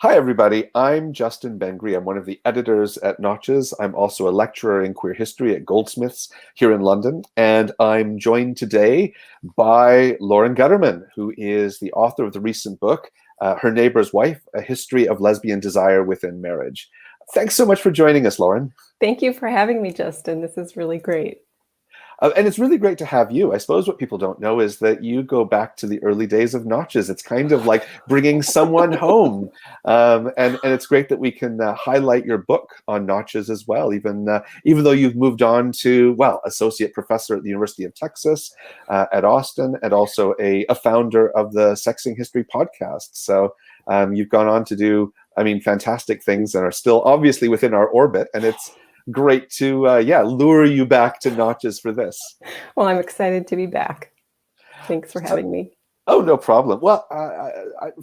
Hi, everybody. I'm Justin Bengry. I'm one of the editors at Notches. I'm also a lecturer in queer history at Goldsmiths here in London. And I'm joined today by Lauren Gutterman, who is the author of the recent book, Her Neighbor's Wife, A History of Lesbian Desire Within Marriage. Thanks so much for joining us, Lauren. Thank you for having me, Justin. This is really great. And it's really great to have you. I suppose what people don't know is that you go back to the early days of Notches. It's kind of like bringing someone home. And it's great that we can highlight your book on Notches as well, even though you've moved on to, well, associate professor at the University of Texas at Austin, and also a founder of the Sexing History podcast. So you've gone on to do, fantastic things and are still obviously within our orbit. And it's great to lure you back to Notches for this. Well, I'm excited to be back. Thanks for having me. Oh, no problem. Well,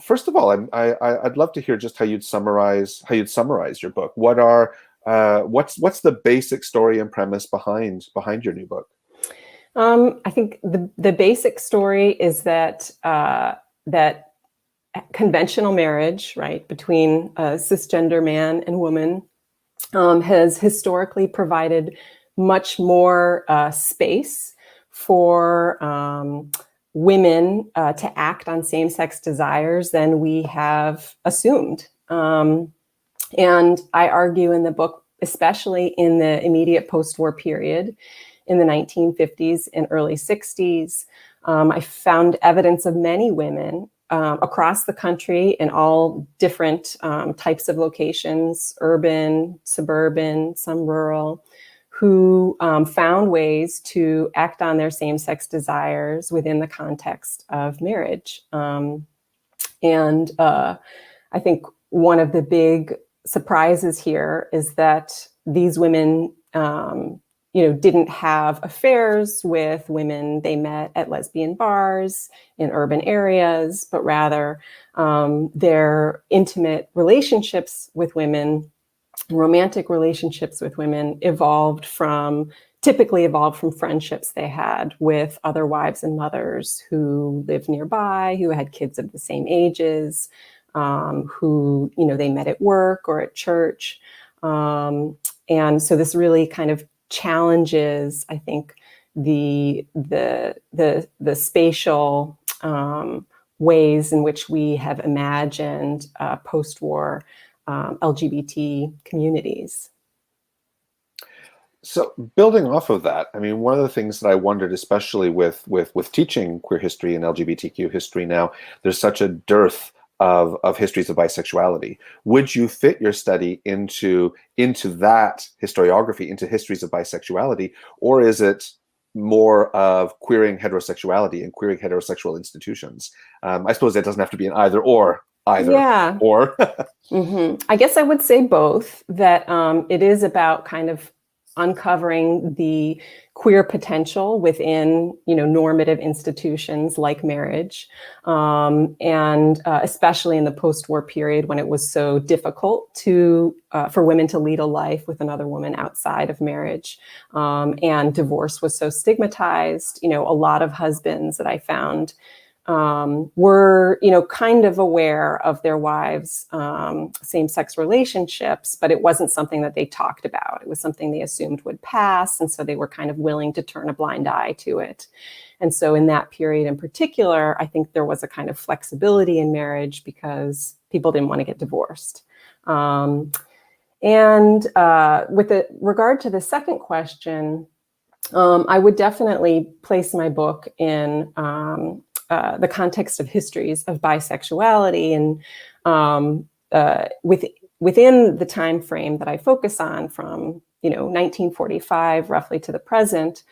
first of all, I'd love to hear just how you'd summarize your book. What's the basic story and premise behind your new book? I think the basic story is that that conventional marriage, right, between a cisgender man and woman, has historically provided much more space for women to act on same-sex desires than we have assumed. And I argue in the book, especially in the immediate post-war period, in the 1950s and early 60s, I found evidence of many women across the in all different types of locations, urban, suburban, some rural, who found ways to act on their same-sex desires within the context of marriage. And I think one of the big surprises here is that these women didn't have affairs with women they met at lesbian bars in urban areas, but rather their intimate relationships with women, romantic relationships with women, typically evolved from friendships they had with other wives and mothers who lived nearby, who had kids of the same ages, who they met at work or at church. And so this really kind of challenges, I think, the spatial ways in which we have imagined post-war LGBT communities. So building off of that, one of the things that I wondered, especially with teaching queer history and LGBTQ history now, there's such a dearth of histories of bisexuality. Would you fit your study into that historiography, into histories of bisexuality, or is it more of queering heterosexuality and queering heterosexual institutions? I suppose it doesn't have to be an either or. Yeah. Or. Mm-hmm. I guess I would say both, that it is about kind of uncovering the queer potential within, normative institutions like marriage, and especially in the post-war period when it was so difficult for women to lead a life with another woman outside of marriage, and divorce was so stigmatized. A lot of husbands that I found were, kind of aware of their wives' same-sex relationships, but it wasn't something that they talked about. It was something they assumed would pass, and so they were kind of willing to turn a blind eye to it. And so in that period in particular, I think there was a kind of flexibility in marriage because people didn't want to get divorced. And with regard to the second question, I would definitely place my book in the context of histories of bisexuality, and within the time frame that I focus on, from 1945 roughly to the present,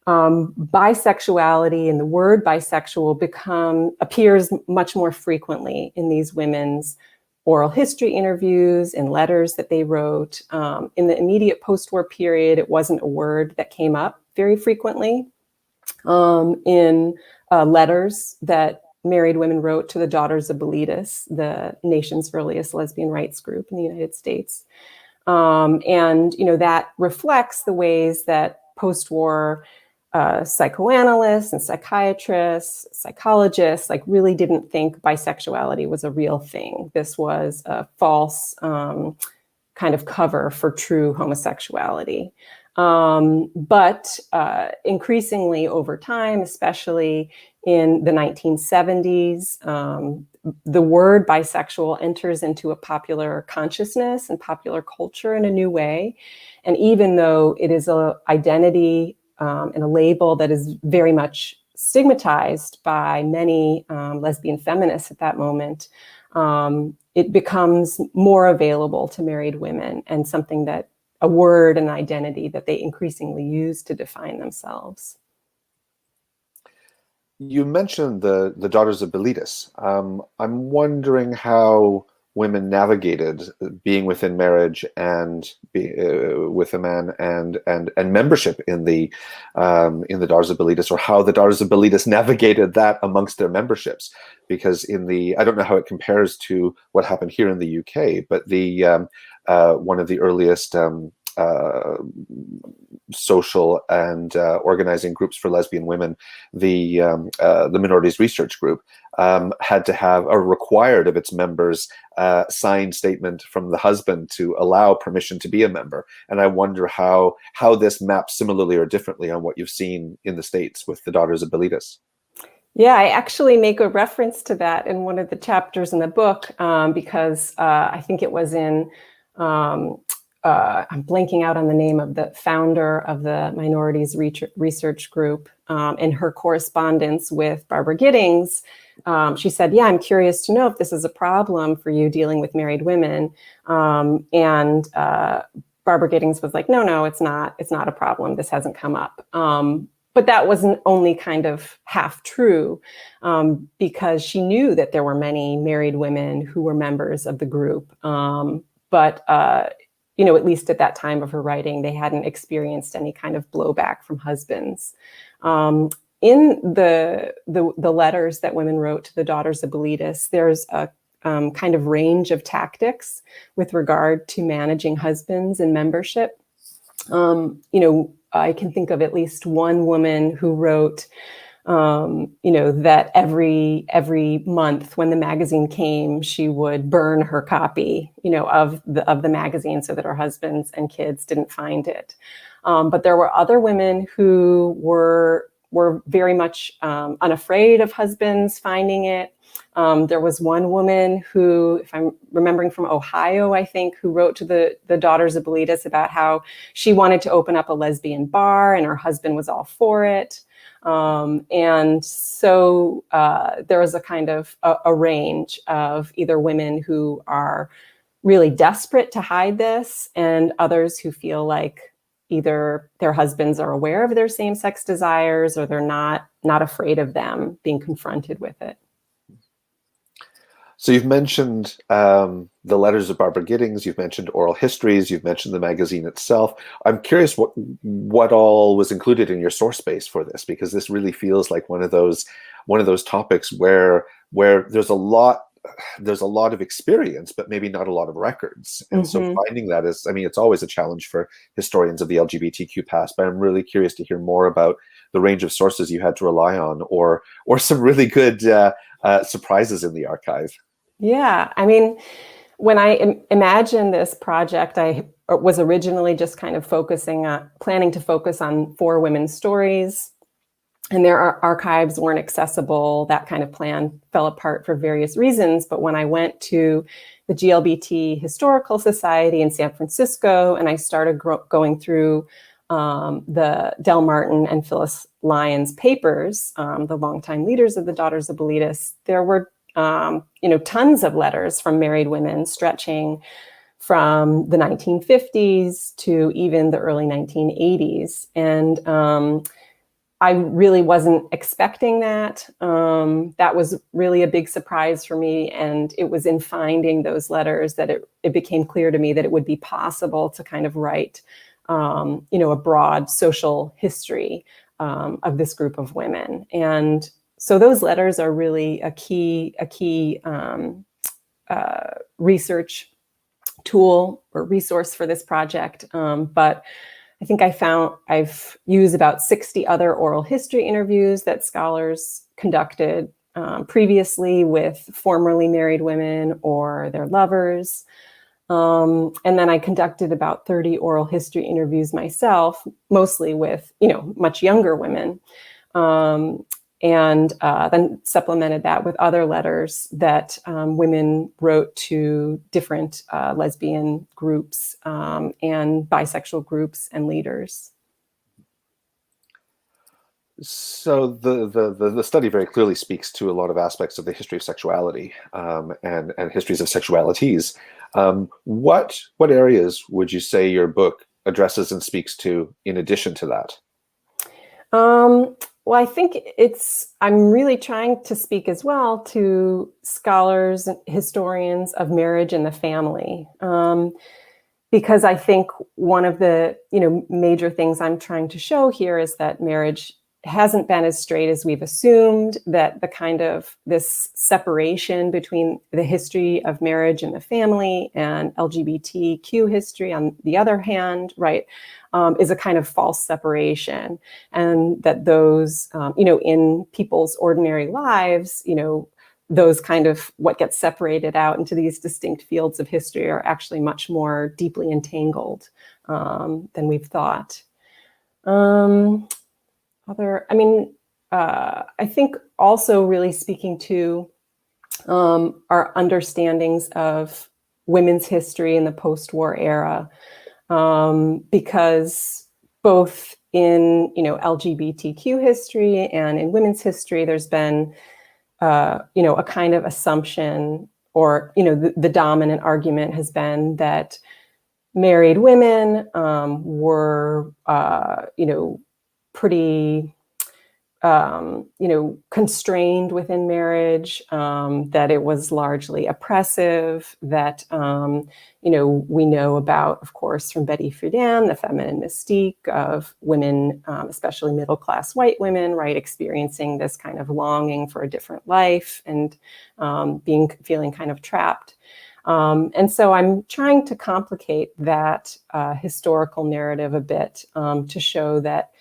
bisexuality and the word bisexual appears much more frequently in these women's oral history interviews and letters that they wrote. In the immediate post-war period, it wasn't a word that came up very frequently. In letters that married women wrote to the Daughters of Bilitis, the nation's earliest lesbian rights group in the United States. And, that reflects the ways that post-war psychoanalysts and psychiatrists, psychologists, like really didn't think bisexuality was a real thing. This was a false kind of cover for true homosexuality. But increasingly over time, especially in the 1970s, the word bisexual enters into a popular consciousness and popular culture in a new way. And even though it is an identity and a label that is very much stigmatized by many lesbian feminists at that moment, it becomes more available to married women and something that a word and identity that they increasingly use to define themselves. You mentioned the Daughters of Bilitis. I'm wondering how women navigated being within marriage and with a man and membership in the Daughters of Bilitis, or how the Daughters of Bilitis navigated that amongst their memberships. Because I don't know how it compares to what happened here in the UK, but one of the earliest social and organizing groups for lesbian women, the Minorities Research Group, had to have required of its members signed statement from the husband to allow permission to be a member. And I wonder how this maps similarly or differently on what you've seen in the States with the Daughters of Bilitis. Yeah, I actually make a reference to that in one of the chapters in the book, because I think it was in I'm blanking out on the name of the founder of the Minorities Research Group. In her correspondence with Barbara Giddings, she said, yeah, I'm curious to know if this is a problem for you dealing with married women. And Barbara Giddings was like, no, it's not. It's not a problem. This hasn't come up. But that wasn't only kind of half true, because she knew that there were many married women who were members of the group. But at least at that time of her writing, they hadn't experienced any kind of blowback from husbands. In the letters that women wrote to the Daughters of Bilitis, there's a kind of range of tactics with regard to managing husbands and membership. I can think of at least one woman who wrote, that every month when the magazine came, she would burn her copy, of the magazine so that her husbands and kids didn't find it. But there were other women who were very much unafraid of husbands finding it. There was one woman who, if I'm remembering, from Ohio, I think, who wrote to the Daughters of Bilitis about how she wanted to open up a lesbian bar and her husband was all for it. And so there was a kind of a range of either women who are really desperate to hide this and others who feel like either their husbands are aware of their same-sex desires or they're not afraid of them being confronted with it. So you've mentioned the letters of Barbara Giddings, you've mentioned oral histories, you've mentioned the magazine itself. I'm curious what all was included in your source base for this, because this really feels like one of those topics where there's a lot of experience, but maybe not a lot of records. And so finding that is, it's always a challenge for historians of the LGBTQ past, but I'm really curious to hear more about the range of sources you had to rely on, or some really good surprises in the archive. Yeah, when I imagined this project, I was originally just kind of planning to focus on 4 women's stories, and their archives weren't accessible. That kind of plan fell apart for various reasons. But when I went to the GLBT Historical Society in San Francisco, and I started going through the Del Martin and Phyllis Lyons papers, the longtime leaders of the Daughters of Bilitis, there were tons of letters from married women stretching from the 1950s to even the early 1980s. And I really wasn't expecting that. That was really a big surprise for me. And it was in finding those letters that it became clear to me that it would be possible to kind of write, a broad social history of this group of women. And so those letters are really a key research tool or resource for this project. But I think I've used about 60 other oral history interviews that scholars conducted previously with formerly married women or their lovers. And then I conducted about 30 oral history interviews myself, mostly with, much younger women. And then supplemented that with other letters that women wrote to different lesbian groups and bisexual groups and leaders. So the study very clearly speaks to a lot of aspects of the history of sexuality and histories of sexualities. What areas would you say your book addresses and speaks to in addition to that? Well, I think I'm really trying to speak as well to scholars and historians of marriage and the family. Because I think one of the, major things I'm trying to show here is that marriage hasn't been as straight as we've assumed, that the kind of this separation between the history of marriage and the family and LGBTQ history on the other hand, right, is a kind of false separation. And that those, in people's ordinary lives, those kind of what gets separated out into these distinct fields of history are actually much more deeply entangled than we've thought. I think also really speaking to our understandings of women's history in the post-war era, because both in LGBTQ history and in women's history, there's been a kind of assumption, or the dominant argument has been that married women were pretty constrained within marriage, that it was largely oppressive, that, we know about, of course, from Betty Friedan, the feminine mystique of women, especially middle-class white women, right, experiencing this kind of longing for a different life and feeling kind of trapped. And so I'm trying to complicate that historical narrative a bit to show that,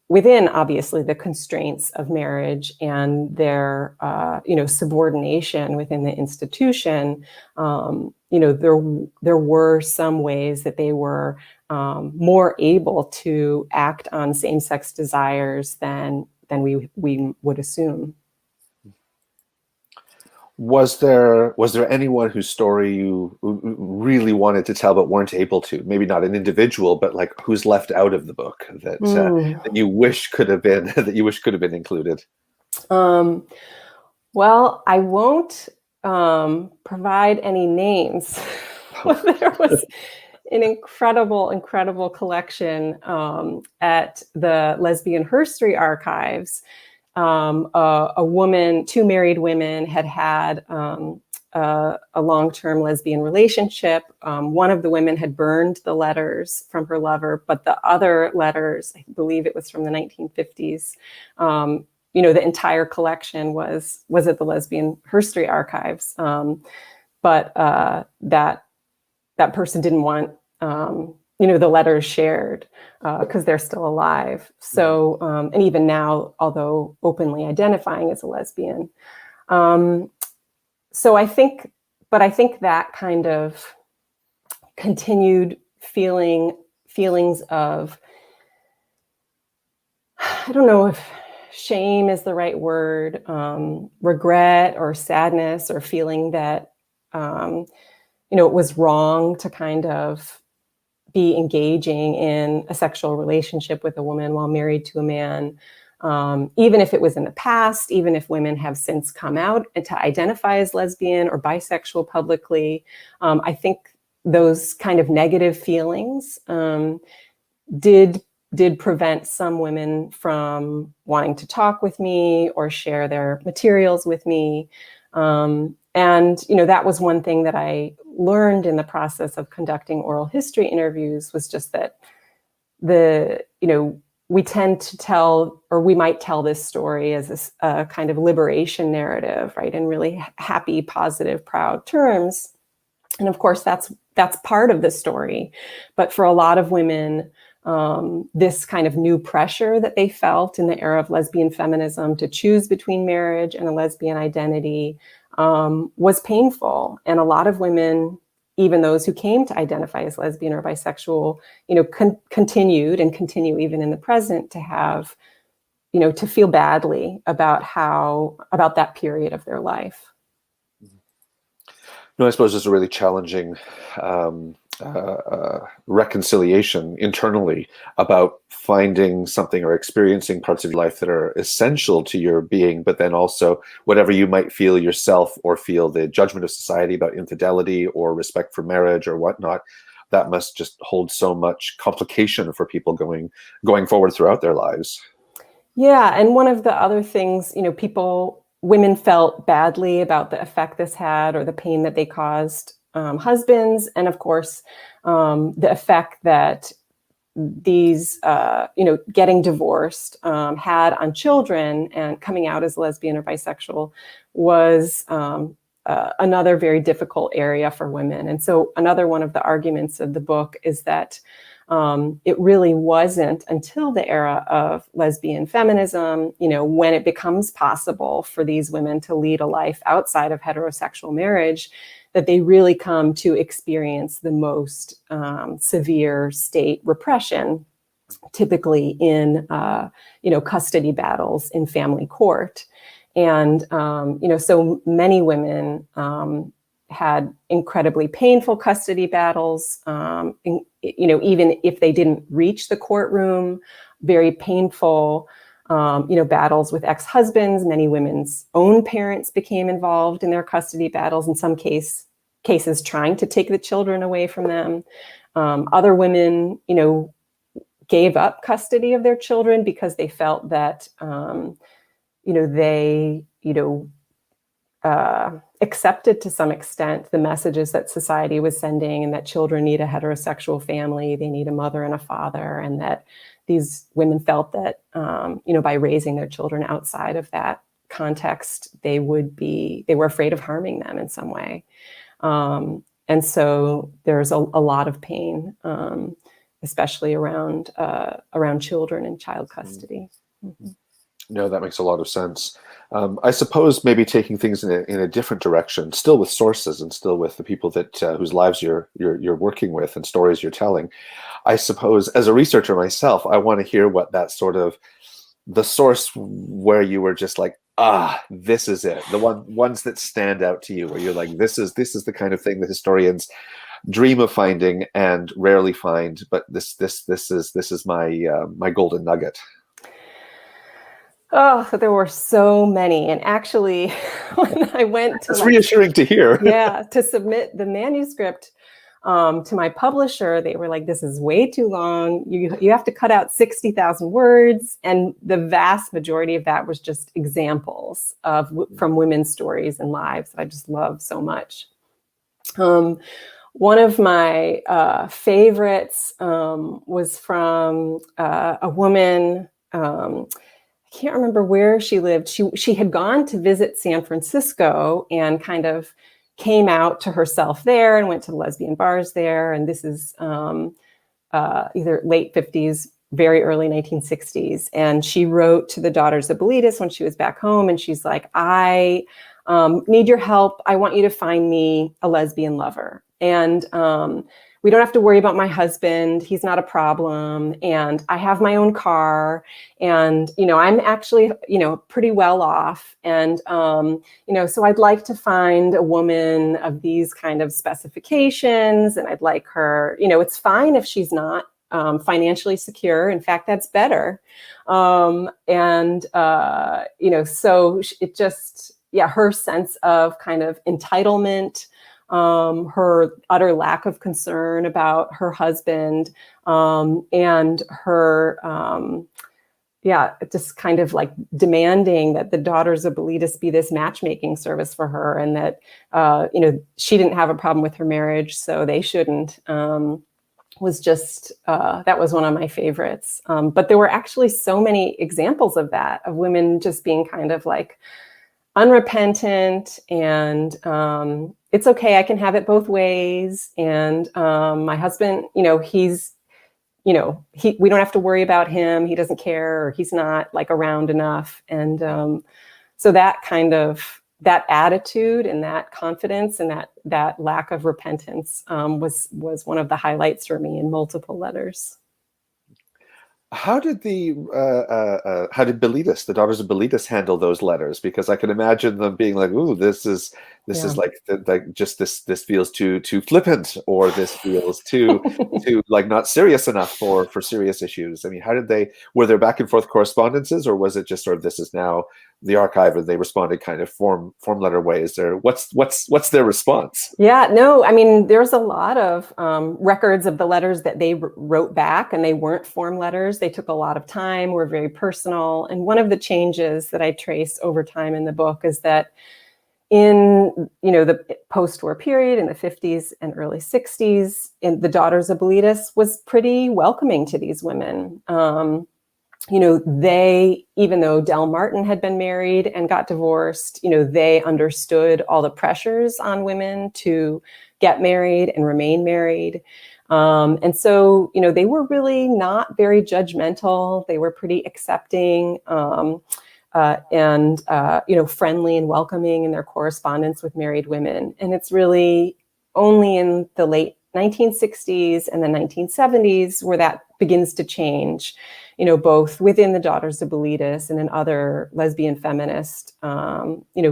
within obviously the constraints of marriage and their, subordination within the institution, there were some ways that they were more able to act on same-sex desires than we would assume. Was there anyone whose story you really wanted to tell but weren't able to? Maybe not an individual, but like who's left out of the book that that you wish could have been included? Well, I won't provide any names. There was an incredible collection at the Lesbian History Archives. Two married women had a long-term lesbian relationship. One of the women had burned the letters from her lover, but the other letters, I believe it was from the 1950s, the entire collection was at the Lesbian History Archives. But that person didn't want the letters shared because they're still alive. So, and even now, although openly identifying as a lesbian. So I think that kind of continued feelings of, I don't know if shame is the right word, regret or sadness, or feeling that, it was wrong to kind of be engaging in a sexual relationship with a woman while married to a man, even if it was in the past, even if women have since come out and to identify as lesbian or bisexual publicly. I think those kind of negative feelings did prevent some women from wanting to talk with me or share their materials with me. And, that was one thing that I learned in the process of conducting oral history interviews, was just that we tend to tell, or we might tell this story as a kind of liberation narrative, right? In really happy, positive, proud terms. And of course, that's that's part of the story. But for a lot of women, this kind of new pressure that they felt in the era of lesbian feminism to choose between marriage and a lesbian identity was painful. And a lot of women, even those who came to identify as lesbian or bisexual, continued and continue even in the present to have, to feel badly about that period of their life. No, I suppose there's a really challenging reconciliation internally about finding something or experiencing parts of your life that are essential to your being, but then also whatever you might feel yourself or feel the judgment of society about infidelity or respect for marriage or whatnot, that must just hold so much complication for people going forward throughout their lives. Yeah, and one of the other things, women felt badly about the effect this had or the pain that they caused husbands, and of course, the effect that these, getting divorced had on children, and coming out as lesbian or bisexual was another very difficult area for women. And so another one of the arguments of the book is that it really wasn't until the era of lesbian feminism, when it becomes possible for these women to lead a life outside of heterosexual marriage, that they really come to experience the most severe state repression, typically in, custody battles in family court. And, so many women had incredibly painful custody battles, even if they didn't reach the courtroom, very painful, battles with ex-husbands. Many women's own parents became involved in their custody battles, in some cases trying to take the children away from them. Other women, gave up custody of their children because they felt that, they, accepted to some extent the messages that society was sending, and that children need a heterosexual family, they need a mother and a father, and that these women felt that, by raising their children outside of that context, they were afraid of harming them in some way. And so there's a lot of pain, especially around children and child custody. Mm-hmm. No, that makes a lot of sense. I suppose maybe taking things in a different direction, still with sources and still with the people that whose lives you're working with and stories you're telling. I suppose as a researcher myself, I want to hear what that sort of the source where you were just like, this is it. The ones that stand out to you, where you're like, this is the kind of thing that historians dream of finding and rarely find, but this is my golden nugget. Oh, there were so many. And actually, when I went to... It's reassuring to hear. Yeah, to submit the manuscript to my publisher, they were like, this is way too long. You have to cut out 60,000 words. And the vast majority of that was just examples from women's stories and lives that I just love so much. One of my favorites was from a woman... I can't remember where she lived. She had gone to visit San Francisco and kind of came out to herself there and went to lesbian bars there. And this is either late 50s, very early 1960s. And she wrote to the Daughters of Bilitis when she was back home. And she's like, I need your help. I want you to find me a lesbian lover. And we don't have to worry about my husband. He's not a problem. And I have my own car. And, I'm actually, pretty well off. And, so I'd like to find a woman of these kind of specifications. And I'd like her, it's fine if she's not financially secure. In fact, that's better. So it just, her sense of kind of entitlement, her utter lack of concern about her husband, and her, just kind of like demanding that the Daughters of Bilitis be this matchmaking service for her, and that, she didn't have a problem with her marriage, so they shouldn't, was just, that was one of my favorites. But there were actually so many examples of that, of women just being kind of like, unrepentant, and it's okay, I can have it both ways. And my husband, we don't have to worry about him. He doesn't care, or he's not like around enough. And so that attitude and that confidence and that lack of repentance was one of the highlights for me in multiple letters. How did how did Bilitis, the daughters of Bilitis, handle those letters? Because I can imagine them being like, "Ooh, this is Yeah. like just this feels too flippant, or this feels too like not serious enough for serious issues." I mean, how did were there back and forth correspondences, or was it just sort of this is now the archive, and they responded kind of form letter ways? Or what's their response? Yeah, no, I mean, there's a lot of records of the letters that they wrote back, and they weren't form letters. They took a lot of time, were very personal. And one of the changes that I trace over time in the book is that in the post-war period in the 50s and early 60s, the Daughters of Bilitis was pretty welcoming to these women. They, even though Del Martin had been married and got divorced, they understood all the pressures on women to get married and remain married. And so, they were really not very judgmental. They were pretty accepting and friendly and welcoming in their correspondence with married women. And it's really only in the late 1960s and the 1970s where that begins to change, both within the Daughters of Bilitis and in other lesbian feminist,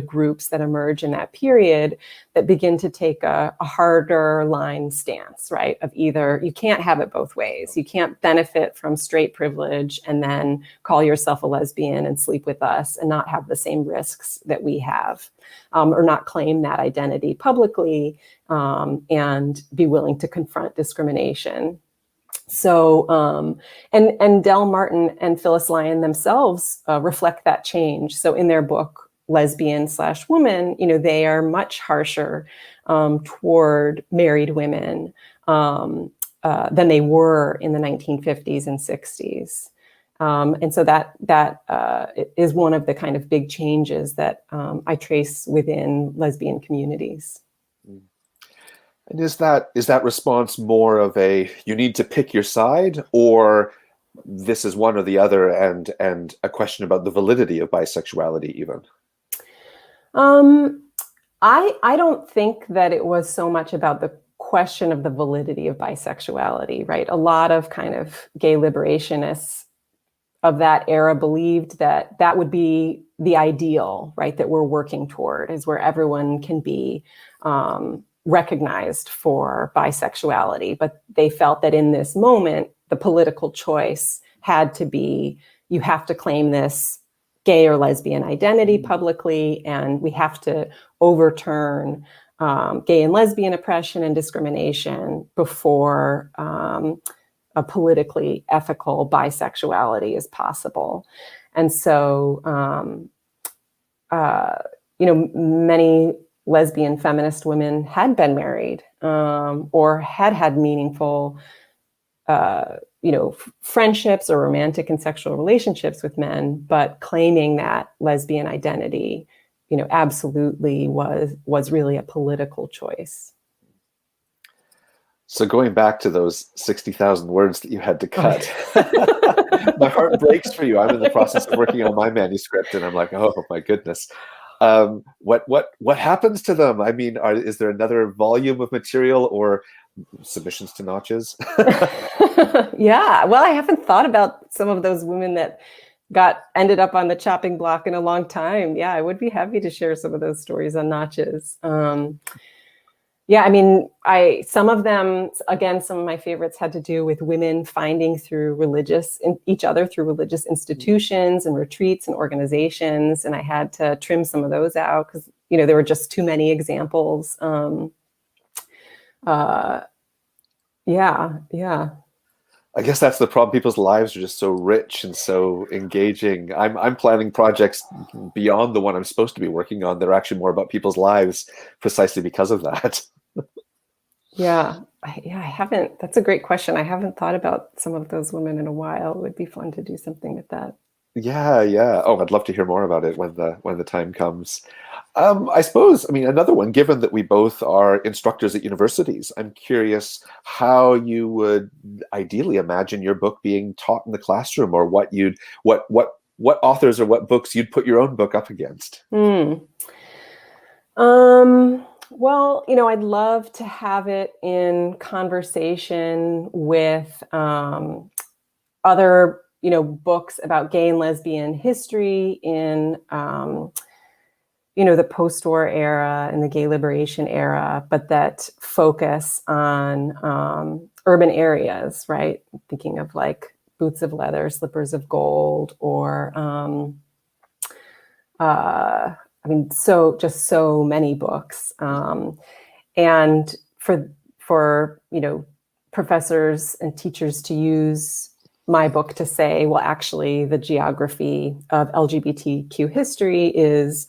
groups that emerge in that period that begin to take a harder line stance, right? Of either you can't have it both ways. You can't benefit from straight privilege and then call yourself a lesbian and sleep with us and not have the same risks that we have, or not claim that identity publicly, and be willing to confront discrimination. So, and Del Martin and Phyllis Lyon themselves reflect that change. So in their book, Lesbian/Woman, they are much harsher toward married women than they were in the 1950s and 60s. And so that is one of the kind of big changes that I trace within lesbian communities. And is that response more of a you need to pick your side, or this is one or the other, and a question about the validity of bisexuality even? I don't think that it was so much about the question of the validity of bisexuality, right? A lot of kind of gay liberationists of that era believed that that would be the ideal, right? That we're working toward, is where everyone can be recognized for bisexuality. But they felt that in this moment, the political choice had to be, you have to claim this gay or lesbian identity publicly, and we have to overturn gay and lesbian oppression and discrimination before a politically ethical bisexuality is possible. And so, many lesbian feminist women had been married or had meaningful, friendships or romantic and sexual relationships with men, but claiming that lesbian identity, absolutely was really a political choice. So going back to those 60,000 words that you had to cut, my heart breaks for you. I'm in the process of working on my manuscript, and I'm like, oh my goodness. What happens to them? I mean, is there another volume of material or submissions to Notches? Yeah, well, I haven't thought about some of those women that ended up on the chopping block in a long time. Yeah, I would be happy to share some of those stories on Notches. Yeah, I mean, some of them, again, some of my favorites had to do with women finding each other through religious institutions and retreats and organizations. And I had to trim some of those out because, there were just too many examples. Yeah. I guess that's the problem. People's lives are just so rich and so engaging. I'm planning projects beyond the one I'm supposed to be working on. They're actually more about people's lives precisely because of that. Yeah, I haven't. That's a great question. I haven't thought about some of those women in a while. It would be fun to do something with that. Yeah, yeah. Oh, I'd love to hear more about it when the time comes. I suppose, I mean, another one, given that we both are instructors at universities, I'm curious how you would ideally imagine your book being taught in the classroom, or what authors or what books you'd put your own book up against. Hmm. Well, I'd love to have it in conversation with other, books about gay and lesbian history in, the post-war era and the gay liberation era, but that focus on urban areas, right? Thinking of like Boots of Leather, Slippers of Gold, or so many books, and for professors and teachers to use my book to say, well, actually, the geography of LGBTQ history is,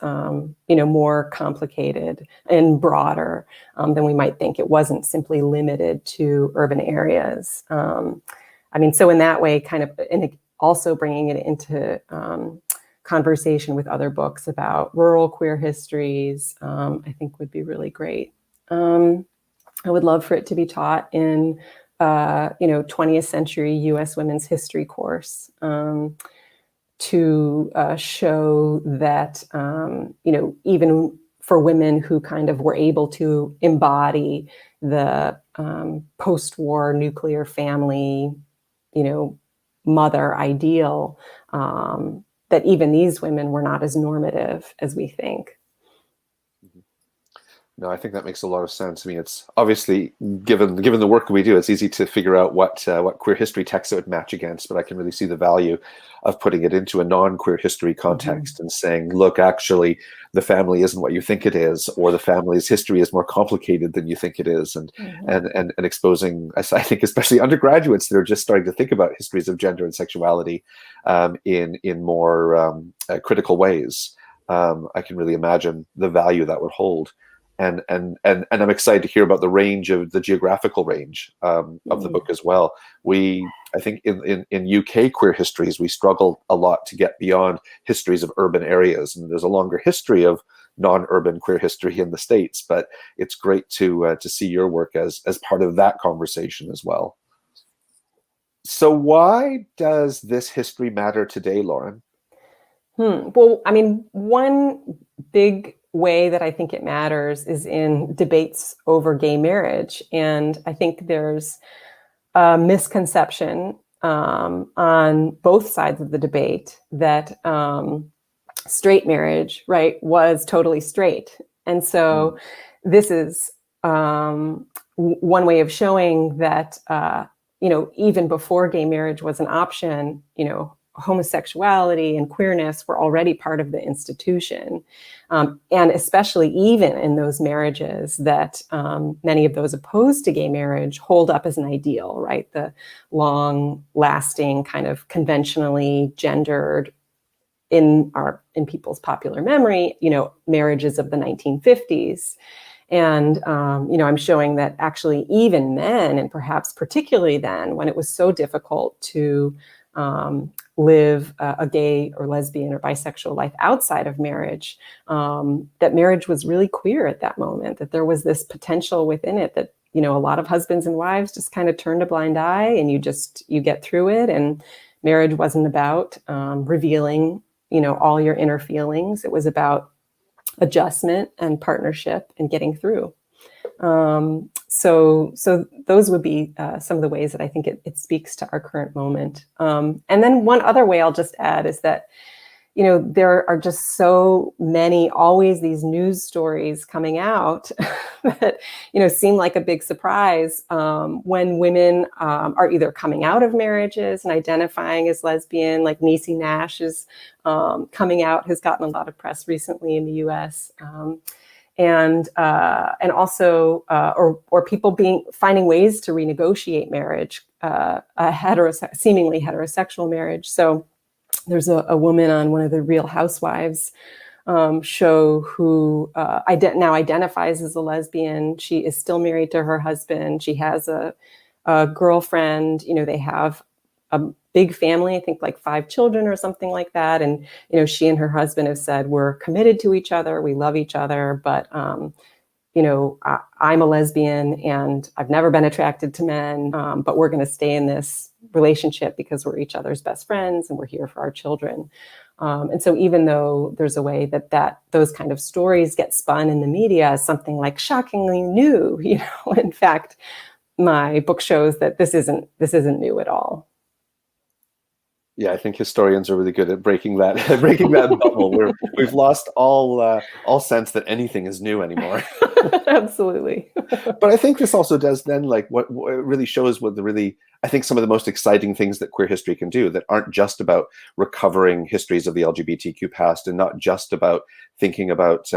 more complicated and broader than we might think. It wasn't simply limited to urban areas. So in that way, kind of, and also bringing it into conversation with other books about rural queer histories, I think would be really great. I would love for it to be taught in 20th century U.S. women's history course, to show that, even for women who kind of were able to embody the post-war nuclear family, mother ideal, that even these women were not as normative as we think. No, I think that makes a lot of sense. I mean, it's obviously given the work we do, it's easy to figure out what queer history text it would match against. But I can really see the value of putting it into a non-queer history context and saying, look, actually, the family isn't what you think it is, or the family's history is more complicated than you think it is, and exposing, I think, especially undergraduates that are just starting to think about histories of gender and sexuality in more critical ways. I can really imagine the value that would hold. And I'm excited to hear about the range of the geographical range of the book as well. I think in UK queer histories, we struggle a lot to get beyond histories of urban areas, and there's a longer history of non-urban queer history in the States. But it's great to see your work as part of that conversation as well. So why does this history matter today, Lauren? Well, I mean, one big way that I think it matters is in debates over gay marriage. And I think there's a misconception on both sides of the debate that straight marriage, right, was totally straight. And so this is one way of showing that, even before gay marriage was an option, homosexuality and queerness were already part of the institution. And especially even in those marriages that many of those opposed to gay marriage hold up as an ideal, right? The long lasting kind of conventionally gendered in people's popular memory, marriages of the 1950s. And, I'm showing that actually even then, and perhaps particularly then, when it was so difficult to live a gay or lesbian or bisexual life outside of marriage, that marriage was really queer at that moment, that there was this potential within it that, a lot of husbands and wives just kind of turned a blind eye and you get through it. And marriage wasn't about revealing, all your inner feelings. It was about adjustment and partnership and getting through. So those would be some of the ways that I think it speaks to our current moment. And then one other way I'll just add is that, there are just so many, always these news stories coming out that, seem like a big surprise when women are either coming out of marriages and identifying as lesbian, like Niecy Nash is coming out, has gotten a lot of press recently in the US. And also, or people finding ways to renegotiate marriage, seemingly heterosexual marriage. So there's a woman on one of the Real Housewives show who now identifies as a lesbian. She is still married to her husband. She has a girlfriend. They have a big family, I think like 5 children or something like that. And, she and her husband have said, we're committed to each other. We love each other. But, I'm a lesbian and I've never been attracted to men, but we're going to stay in this relationship because we're each other's best friends and we're here for our children. And so even though there's a way that those kind of stories get spun in the media as something like shockingly new, in fact, my book shows that this isn't new at all. Yeah, I think historians are really good at breaking that bubble. We've lost all sense that anything is new anymore. Absolutely. But I think this also does then, like, what it really shows what I think some of the most exciting things that queer history can do, that aren't just about recovering histories of the LGBTQ past and not just about thinking about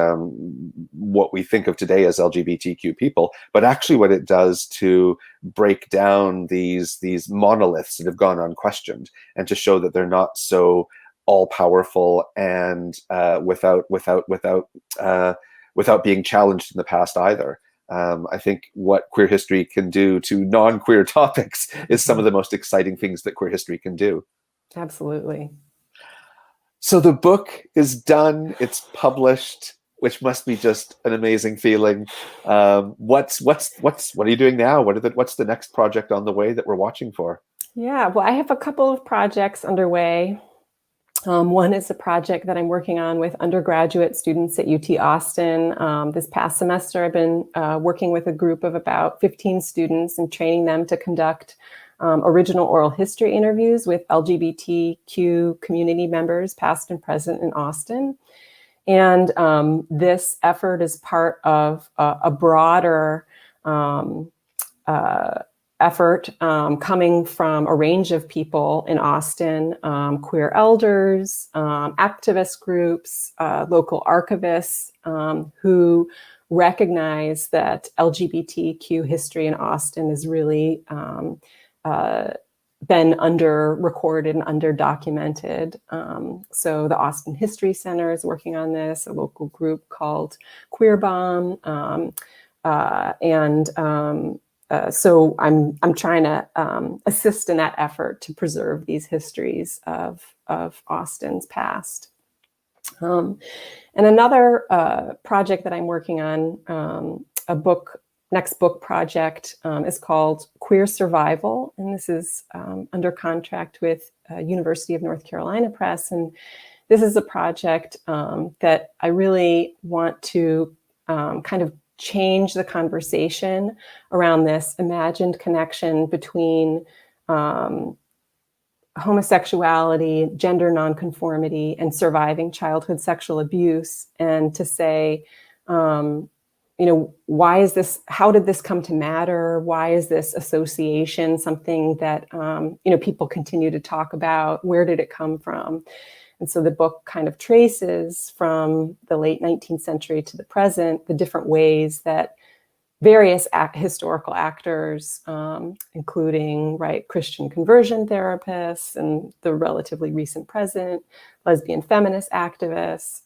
what we think of today as LGBTQ people, but actually what it does to break down these monoliths that have gone unquestioned, and to show that they're not so all powerful and without being challenged in the past either. I think what queer history can do to non-queer topics is some of the most exciting things that queer history can do. Absolutely. So the book is done, it's published, which must be just an amazing feeling. What are you doing now? What's the next project on the way that we're watching for? Yeah, well, I have a couple of projects underway. One is a project that I'm working on with undergraduate students at UT Austin. This past semester, I've been working with a group of about 15 students and training them to conduct original oral history interviews with LGBTQ community members, past and present, in Austin. And this effort is part of a broader effort coming from a range of people in Austin, queer elders, activist groups, local archivists who recognize that LGBTQ history in Austin has really been under-recorded and under-documented. So the Austin History Center is working on this, a local group called Queer Bomb, so I'm trying to assist in that effort to preserve these histories of Austin's past. And another project that I'm working on, next book project, is called Queer Survival, and this is under contract with University of North Carolina Press. And this is a project that I really want to kind of change the conversation around this imagined connection between homosexuality, gender nonconformity, and surviving childhood sexual abuse, and to say, why is this? How did this come to matter? Why is this association something that people continue to talk about? Where did it come from? And so the book kind of traces from the late 19th century to the present the different ways that various historical actors, including Christian conversion therapists and the relatively recent present, lesbian feminist activists,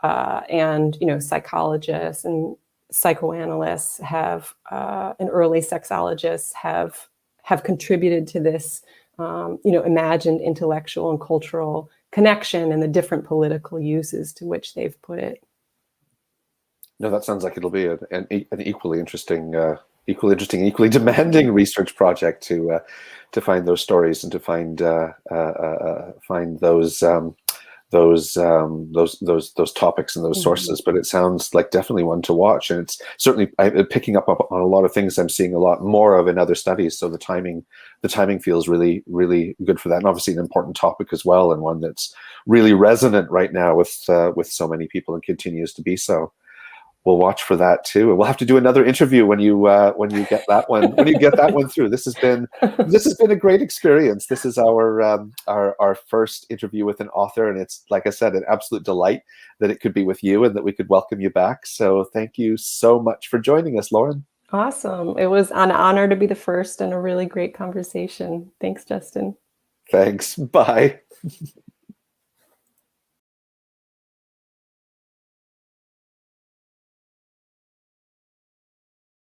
and psychologists and psychoanalysts and early sexologists have contributed to this imagined intellectual and cultural connection and the different political uses to which they've put it. No, that sounds like it'll be an equally interesting, equally demanding research project to find those stories and to find those topics and those sources. But it sounds like definitely one to watch, and it's certainly picking up on a lot of things I'm seeing a lot more of in other studies. So the timing feels really, really good for that, and obviously an important topic as well, and one that's really resonant right now with so many people and continues to be so. We'll watch for that too, and we'll have to do another interview when you get that one through. This has been a great experience. This is our first interview with an author, and it's, like I said, an absolute delight that it could be with you and that we could welcome you back. So thank you so much for joining us, Lauren. Awesome. It was an honor to be the first and a really great conversation. Thanks, Justin. Thanks. Bye.